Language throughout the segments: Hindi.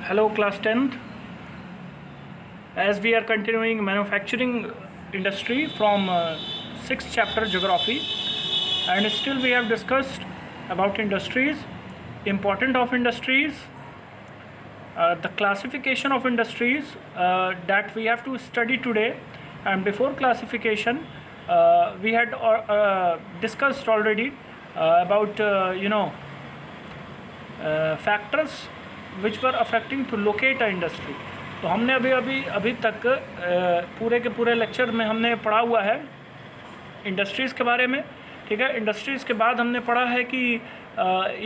Hello class 10th. As we are continuing manufacturing industry from 6th chapter geography, and still we have discussed about industries, important of industries, the classification of industries that we have to study today. And before classification we had discussed already about factors which were affecting to locate a industry. तो हमने अभी तक पूरे के पूरे लेक्चर में हमने पढ़ा हुआ है इंडस्ट्रीज़ के बारे में, ठीक है। इंडस्ट्रीज़ के बाद हमने पढ़ा है कि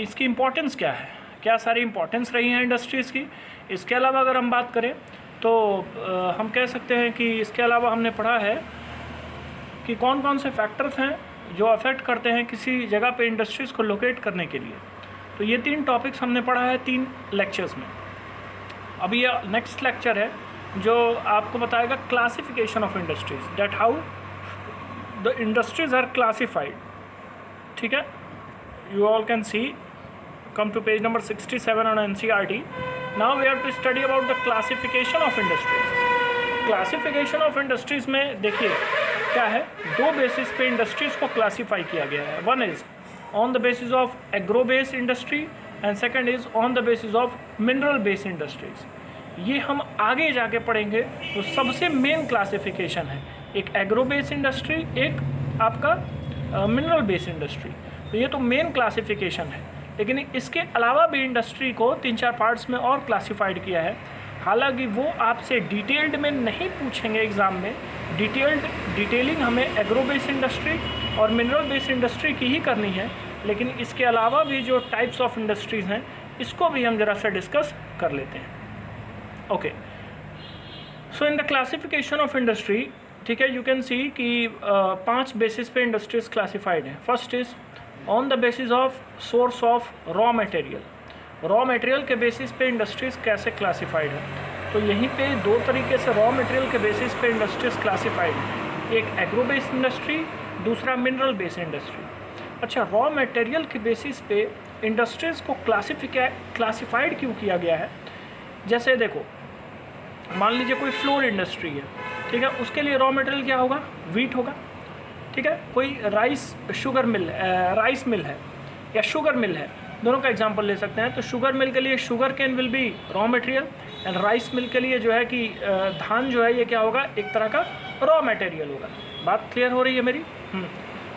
इसकी इम्पोर्टेंस क्या है, क्या सारी इम्पोर्टेंस रही है इंडस्ट्रीज़ की। इसके अलावा अगर हम बात करें तो हम कह सकते हैं कि इसके अलावा हमने पढ़ा है कि कौन कौन से फैक्टर्स हैं जो अफेक्ट करते हैं किसी जगह पे इंडस्ट्रीज़ को लोकेट करने के लिए। तो ये 3 टॉपिक्स हमने पढ़ा है 3 लेक्चर्स में। अभी ये नेक्स्ट लेक्चर है जो आपको बताएगा classification of industries, that how the industries are classified, ठीक है। You all can see, come to page number 67 on NCERT. Now we have to study about the classification of industries. Classification of industries में देखिए क्या है, 2 बेसिस पे इंडस्ट्रीज को क्लासीफाई किया गया है। One is on the basis of agro based industry and second is on the basis of mineral based industries। ये हम आगे जाके पढ़ेंगे। तो सबसे मेन क्लासिफिकेशन है एक एग्रो बेस्ड इंडस्ट्री, एक आपका मिनरल बेस्ड इंडस्ट्री। तो ये तो मेन क्लासिफिकेशन है, लेकिन इसके अलावा भी इंडस्ट्री को 3-4 पार्ट्स में और क्लासिफाइड किया है। हालांकि वो आपसे डिटेल्ड में नहीं पूछेंगे एग्ज़ाम में। डिटेलिंग हमें एग्रो बेस्ड इंडस्ट्री और मिनरल बेस्ड इंडस्ट्री की ही करनी है, लेकिन इसके अलावा भी जो टाइप्स ऑफ इंडस्ट्रीज़ हैं इसको भी हम ज़रा सा डिस्कस कर लेते हैं। Okay, so in the classification of industry, ठीक है, यू कैन सी कि 5 बेसिस पे इंडस्ट्रीज़ क्लासिफाइड हैं। First is on the basis of source of raw material. Raw material के बेसिस पे इंडस्ट्रीज़ कैसे क्लासिफाइड है, तो यहीं पे 2 तरीके से रॉ मटेरियल के बेसिस पे इंडस्ट्रीज़ क्लासिफाइड हैं। एक एग्रो बेस्ड इंडस्ट्री, दूसरा मिनरल बेस्ड इंडस्ट्री। अच्छा, रॉ मटेरियल के बेसिस पे इंडस्ट्रीज़ को क्लासिफाइड क्यों किया गया है? जैसे देखो, मान लीजिए कोई फ्लोर इंडस्ट्री है, ठीक है, उसके लिए रॉ मटेरियल क्या होगा? वीट होगा, ठीक है। कोई राइस मिल है या शुगर मिल है, दोनों का एग्जांपल ले सकते हैं। तो शुगर मिल के लिए sugar cane will be raw material and rice mill के लिए जो है कि धान जो है ये क्या होगा? एक तरह का रॉ मटेरियल होगा। बात क्लियर हो रही है मेरी?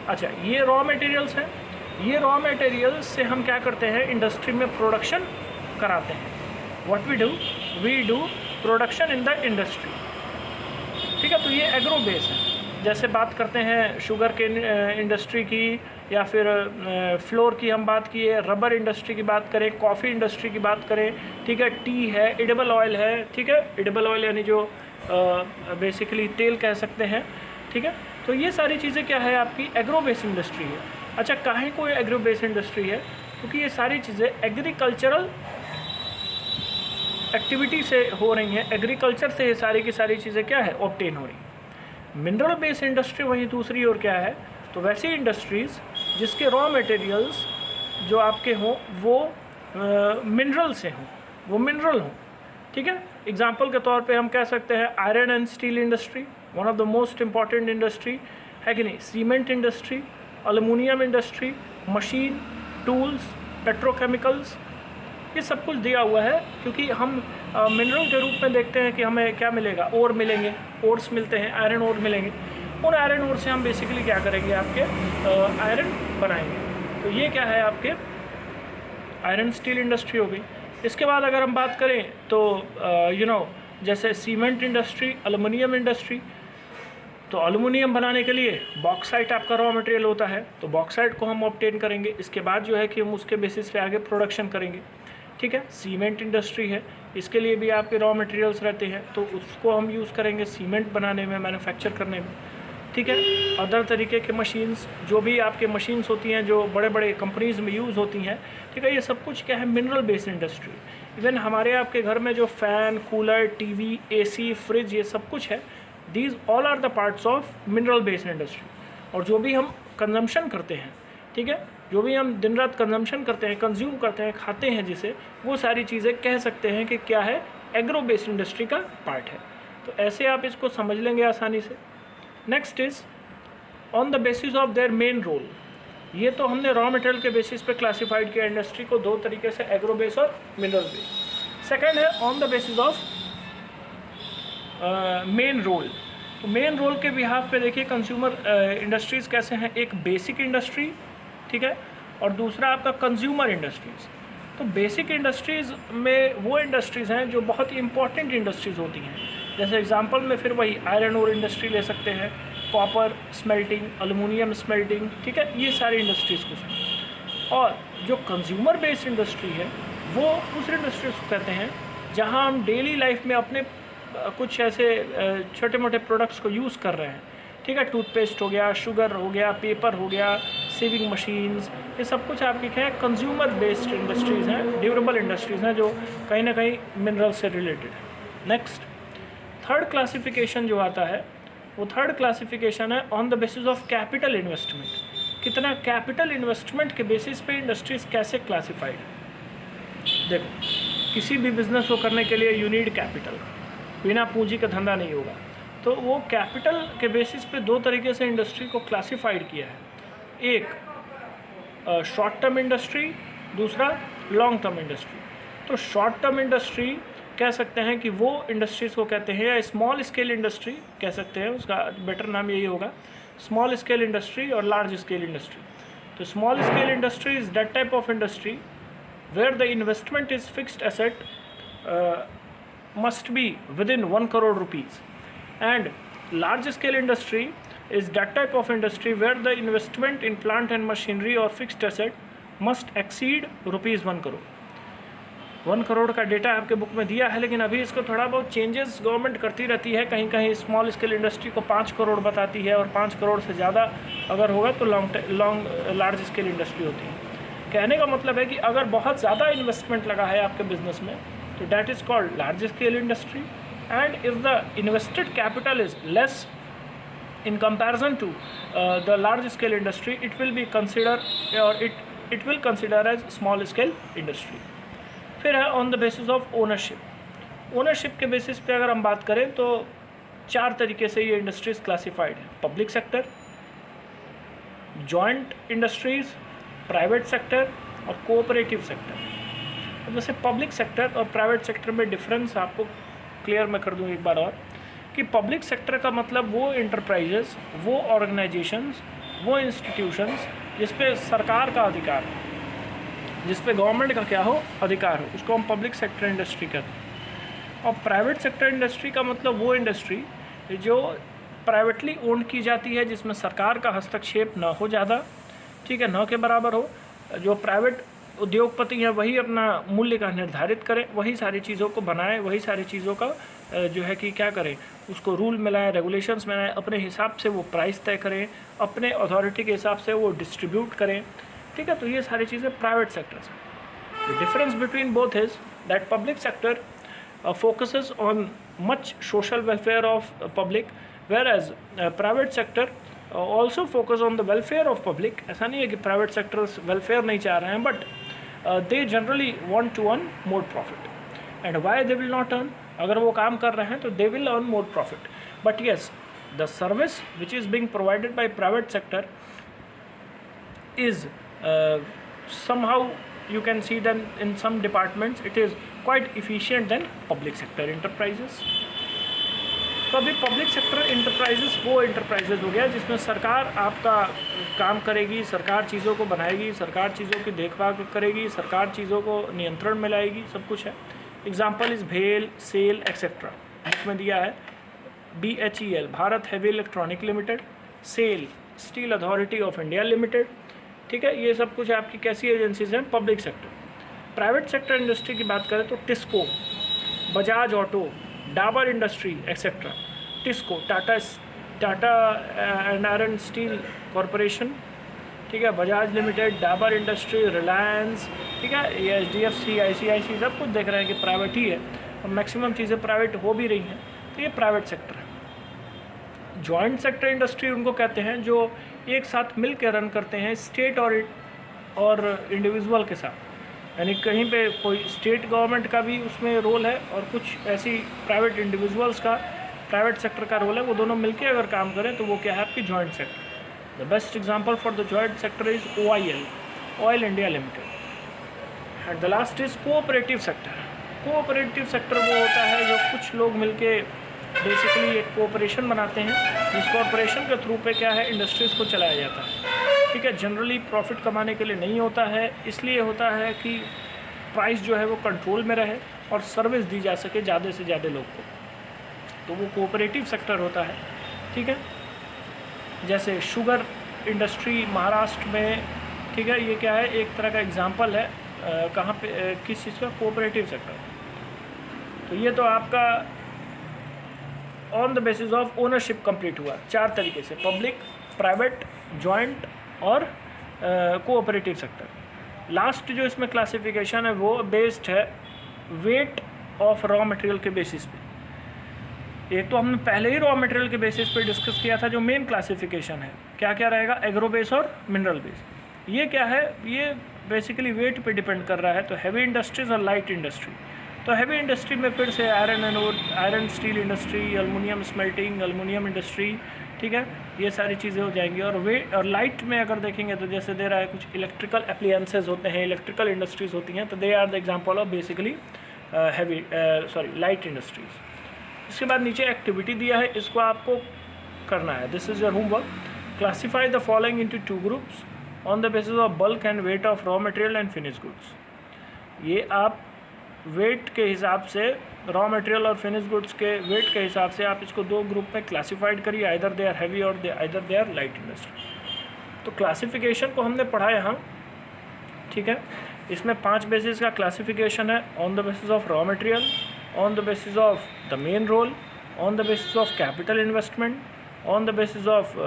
अच्छा, ये रॉ मटेरियल्स हैं। ये रॉ मटेरियल्स से हम क्या करते हैं? इंडस्ट्री में प्रोडक्शन कराते हैं। What we do production in the industry, ठीक है। तो ये एग्रो बेस है। जैसे बात करते हैं शुगर के इंडस्ट्री की या फिर फ्लोर की हम बात किए, रबर इंडस्ट्री की बात करें, कॉफ़ी इंडस्ट्री की बात करें, ठीक है, टी है, एडिबल ऑयल है, ठीक है। एडिबल ऑयल यानी जो बेसिकली तेल कह सकते हैं, ठीक है। तो ये सारी चीज़ें क्या है? आपकी एग्रो बेस्ड इंडस्ट्री है। अच्छा, काहे को एग्रो बेस्ड इंडस्ट्री है? क्योंकि ये सारी चीज़ें एग्रीकल्चरल एक्टिविटी से हो रही हैं, एग्रीकल्चर से ये सारी की सारी चीज़ें क्या है? ऑब्टेन हो रही हैं। मिनरल बेस्ड इंडस्ट्री वहीं दूसरी ओर क्या है? तो वैसी इंडस्ट्रीज़ जिसके रॉ मटेरियल्स जो आपके हों वो मिनरल से हों, वो मिनरल हों, ठीक है। एग्जांपल के तौर पे हम कह सकते हैं iron and steel industry, one of the most important industry है कि नहीं। Cement industry, aluminium industry, machine, tools, petrochemicals, ये सब कुछ दिया हुआ है। क्योंकि हम मिनरल के रूप में देखते हैं कि हमें क्या मिलेगा? ओर मिलेंगे, ओर्स मिलते हैं, आयरन ओर मिलेंगे। उन आयरन ओर से हम बेसिकली क्या करेंगे? आपके आयरन बनाएंगे। तो ये क्या है? आपके आयरन स्टील इंडस्ट्री हो गई। इसके बाद अगर हम बात करें तो जैसे सीमेंट इंडस्ट्री, एल्युमिनियम इंडस्ट्री, तो एल्युमिनियम बनाने के लिए बॉक्साइट आपका रॉ मटेरियल होता है, तो बॉक्साइट को हम ऑब्टेन करेंगे। इसके बाद जो है कि हम उसके बेसिस पे आगे प्रोडक्शन करेंगे, ठीक है। सीमेंट इंडस्ट्री है, इसके लिए भी आपके रॉ मटेरियल्स रहते हैं, तो उसको हम यूज़ करेंगे सीमेंट बनाने में, मैन्युफैक्चर करने में, ठीक है। अदर तरीके के मशीन्स, जो भी आपके मशीन्स होती हैं जो बड़े बड़े कंपनीज़ में यूज़ होती हैं, ठीक है, ये सब कुछ क्या है? Mineral based industry. इवन हमारे आपके घर में जो fan, cooler, TV, AC, fridge, ये सब कुछ है, these all are the parts of mineral based industry. और जो भी हम कंजम्पशन करते हैं, ठीक है, जो भी हम दिन रात कंजम्पशन करते हैं, कंज्यूम करते हैं, खाते हैं जिसे, वो सारी चीज़ें कह सकते हैं कि क्या है, एग्रो बेस्ड इंडस्ट्री का पार्ट है। तो ऐसे आप इसको समझ लेंगे आसानी से। Next is on the basis of their main role. ये तो हमने रॉ मटेरियल के बेसिस पे क्लासिफाइड किया इंडस्ट्री को दो तरीके से, एग्रो बेस और मिनरल बेस। सेकंड है on the basis of main role. तो मेन रोल के बिहाफ पे देखिए कंज्यूमर इंडस्ट्रीज़ कैसे हैं, एक बेसिक इंडस्ट्री, ठीक है, और दूसरा आपका कंज्यूमर इंडस्ट्रीज़। तो बेसिक इंडस्ट्रीज़ में वो इंडस्ट्रीज़ हैं जो बहुत ही इंपॉर्टेंट इंडस्ट्रीज़ होती हैं। जैसे एग्जांपल में फिर वही आयरन ओर इंडस्ट्री ले सकते हैं, कॉपर स्मेल्टिंग, एल्युमिनियम स्मेल्टिंग, ठीक है, ये सारी इंडस्ट्रीज़ कुछ हैं। और जो कंज्यूमर बेस्ड इंडस्ट्री है वो उस इंडस्ट्रीज़ को कहते हैं जहाँ हम डेली लाइफ में अपने कुछ ऐसे छोटे मोटे प्रोडक्ट्स को यूज़ कर रहे हैं, ठीक है, टूथपेस्ट हो गया, शुगर हो गया, पेपर हो गया, सेविंग मशीन्स, ये सब कुछ आपकी क्या है, कंज्यूमर बेस्ड इंडस्ट्रीज़ हैं, ड्यूरेबल इंडस्ट्रीज़ हैं जो कहीं ना कहीं मिनरल से रिलेटेड है। नेक्स्ट थर्ड क्लासिफिकेशन जो आता है वो थर्ड क्लासिफिकेशन है on the basis of capital investment. कितना कैपिटल इन्वेस्टमेंट के बेसिस पे इंडस्ट्रीज़ कैसे क्लासिफाइड है। देखो किसी भी बिज़नेस को करने के लिए यू नीड कैपिटल, बिना पूंजी का धंधा नहीं होगा। तो वो कैपिटल के बेसिस पे दो तरीके से इंडस्ट्री को क्लासिफाइड किया है, एक शॉर्ट टर्म इंडस्ट्री, दूसरा लॉन्ग टर्म इंडस्ट्री। तो शॉर्ट टर्म इंडस्ट्री कह सकते हैं कि वो इंडस्ट्रीज़ को कहते हैं, या स्मॉल स्केल इंडस्ट्री कह सकते हैं, उसका बेटर नाम यही होगा, स्मॉल स्केल इंडस्ट्री और लार्ज स्केल इंडस्ट्री। तो small scale industry is that type of industry where the investment is fixed asset must be within 1 crore rupees, and large scale industry is that type of industry where the investment in plant and machinery or fixed asset must exceed rupees 1 crore। 1 crore का डेटा आपके बुक में दिया है, लेकिन अभी इसको थोड़ा बहुत चेंजेस गवर्नमेंट करती रहती है। कहीं कहीं स्मॉल स्केल इंडस्ट्री को 5 करोड़ बताती है, और 5 करोड़ से ज़्यादा अगर होगा तो लार्ज स्केल इंडस्ट्री होती है। कहने का मतलब है कि अगर बहुत ज़्यादा इन्वेस्टमेंट लगा है आपके बिजनेस में तो that is called large scale industry, and if the invested capital is less in comparison to the large scale industry, it will be considered, or it will consider as small scale industry। फिर है on the basis of ownership। Ownership के बेसिस पे अगर हम बात करें तो 4 तरीके से ये इंडस्ट्रीज़ क्लासिफाइड है, public sector, joint industries, private sector और कोऑपरेटिव सेक्टर। जैसे पब्लिक सेक्टर और प्राइवेट सेक्टर में डिफरेंस आपको क्लियर मैं कर दूँ एक बार और, कि पब्लिक सेक्टर का मतलब वो इंटरप्राइजेस, वो ऑर्गेनाइजेशंस, वो इंस्टीट्यूशंस जिस पे सरकार का अधिकार हो, जिस पे गवर्नमेंट का क्या हो, अधिकार हो, उसको हम पब्लिक सेक्टर इंडस्ट्री कहते हैं। और प्राइवेट सेक्टर इंडस्ट्री का मतलब वो इंडस्ट्री जो प्राइवेटली ओन की जाती है, जिसमें सरकार का हस्तक्षेप ना हो ज़्यादा, ठीक है, न के बराबर हो। जो प्राइवेट उद्योगपति हैं वही अपना मूल्य का निर्धारित करें, वही सारी चीज़ों को बनाएं, वही सारी चीज़ों का जो है कि क्या करें, उसको रूल मिलाएं, रेगुलेशंस बनाएं, अपने हिसाब से वो प्राइस तय करें, अपने अथॉरिटी के हिसाब से वो डिस्ट्रीब्यूट करें, ठीक है। तो ये सारी चीज़ें प्राइवेट सेक्टर से। The difference between both is that public sector focuses on much social welfare of public, whereas private sector also focus on the welfare of public. ऐसा नहीं है कि प्राइवेट सेक्टर्स वेलफेयर नहीं चाह रहे हैं, but they generally want to earn more profit. And why they will not earn, अगर वो काम कर रहे हैं तो they will earn more profit. But yes, the service which is being provided by private sector is somehow you can see that in some departments it is quite efficient than public sector enterprises। तो अभी पब्लिक सेक्टर इंटरप्राइजेस वो इंटरप्राइजेस हो गया जिसमें सरकार आपका काम करेगी, सरकार चीज़ों को बनाएगी, सरकार चीज़ों की देखभाल करेगी, सरकार चीज़ों को नियंत्रण में लाएगी, सब कुछ है। एग्जांपल इज़ भेल, सेल एक्सेट्रा। बुक में दिया है BHEL Bharat heavy electronic limited, SAIL steel authority of India limited, ठीक है। ये सब कुछ आपकी कैसी एजेंसीज हैं, public sector. Private sector industry की बात करें तो TISCO, Bajaj auto, Dabur industry etcetera. TISCO Tata and iron steel corporation, ठीक है, Bajaj limited, Dabur industry, Reliance, ठीक है, ये HDFC, ICICI सब कुछ देख रहे हैं कि प्राइवेट ही है, और मैक्सिमम चीज़ें प्राइवेट हो भी रही हैं, तो ये प्राइवेट सेक्टर है। जॉइंट सेक्टर इंडस्ट्री उनको कहते हैं जो एक साथ मिल के रन करते हैं, स्टेट और और इंडिविजुअल के साथ, यानी कहीं पे कोई स्टेट गवर्नमेंट का भी उसमें रोल है और कुछ ऐसी प्राइवेट इंडिविजुअल्स का, प्राइवेट सेक्टर का रोल है। वो दोनों मिलके अगर काम करें तो वो क्या है आपकी joint sector. The best example for the joint sector is OIL, oil India limited. And the last is cooperative sector. Cooperative sector वो होता है जो कुछ लोग मिलके बेसिकली एक कोऑपरेशन बनाते हैं, जिस कोऑपरेशन के थ्रू पे क्या है इंडस्ट्रीज़ को चलाया जाता है। ठीक है, जनरली प्रॉफिट कमाने के लिए नहीं होता है, इसलिए होता है कि प्राइस जो है वो कंट्रोल में रहे और सर्विस दी जा सके ज़्यादा से ज़्यादा लोग को, तो वो कोऑपरेटिव सेक्टर होता है। ठीक है, जैसे शुगर इंडस्ट्री महाराष्ट्र में, ठीक है, ये क्या है एक तरह का एग्जांपल है कहाँ पे किस चीज़ का, कोऑपरेटिव सेक्टर। तो ये तो आपका on the basis of ownership complete हुआ 4 तरीके से, पब्लिक, प्राइवेट, जॉइंट और कोऑपरेटिव सेक्टर। लास्ट जो इसमें क्लासिफिकेशन है वो बेस्ड है वेट ऑफ रॉ मटेरियल के बेसिस पे। एक तो हमने पहले ही रॉ मटेरियल के बेसिस पे डिस्कस किया था, जो मेन क्लासिफिकेशन है क्या क्या रहेगा, एग्रो बेस और मिनरल बेस। ये क्या है, ये बेसिकली वेट पे डिपेंड कर रहा है। तो हैवी इंडस्ट्रीज और लाइट इंडस्ट्री, तो हैवी इंडस्ट्री में फिर से iron and iron steel industry, aluminium smelting, aluminium industry, ठीक है, ये सारी चीज़ें हो जाएंगी। और लाइट में अगर देखेंगे तो जैसे दे रहा है कुछ इलेक्ट्रिकल एप्लियंसेज होते हैं, इलेक्ट्रिकल इंडस्ट्रीज़ होती हैं, तो they are the example of basically light industries. इसके बाद नीचे एक्टिविटी दिया है, इसको आपको करना है। This is your homework. Classify the following into 2 groups on the basis of bulk and wait of raw material and finish goods. ये आप वेट के हिसाब से, रॉ मटेरियल और फिनिश गुड्स के वेट के हिसाब से आप इसको 2 ग्रुप में क्लासीफाइड करिए, आइदर दे आर हैवी और either they are light industry. तो क्लासिफिकेशन को हमने पढ़ा यहाँ, ठीक है। इसमें 5 बेसिस का क्लासिफिकेशन है, on the basis of raw material, on the basis of the main role, on the basis of capital investment, on the basis of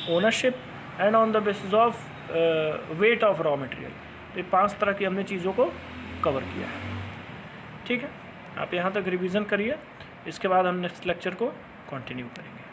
ownership and on the basis of weight of raw material. तो ये 5 तरह की हमने चीज़ों को कवर किया है, ठीक है। आप यहाँ तक रिवीजन करिए, इसके बाद हम नेक्स्ट लेक्चर को कंटिन्यू करेंगे।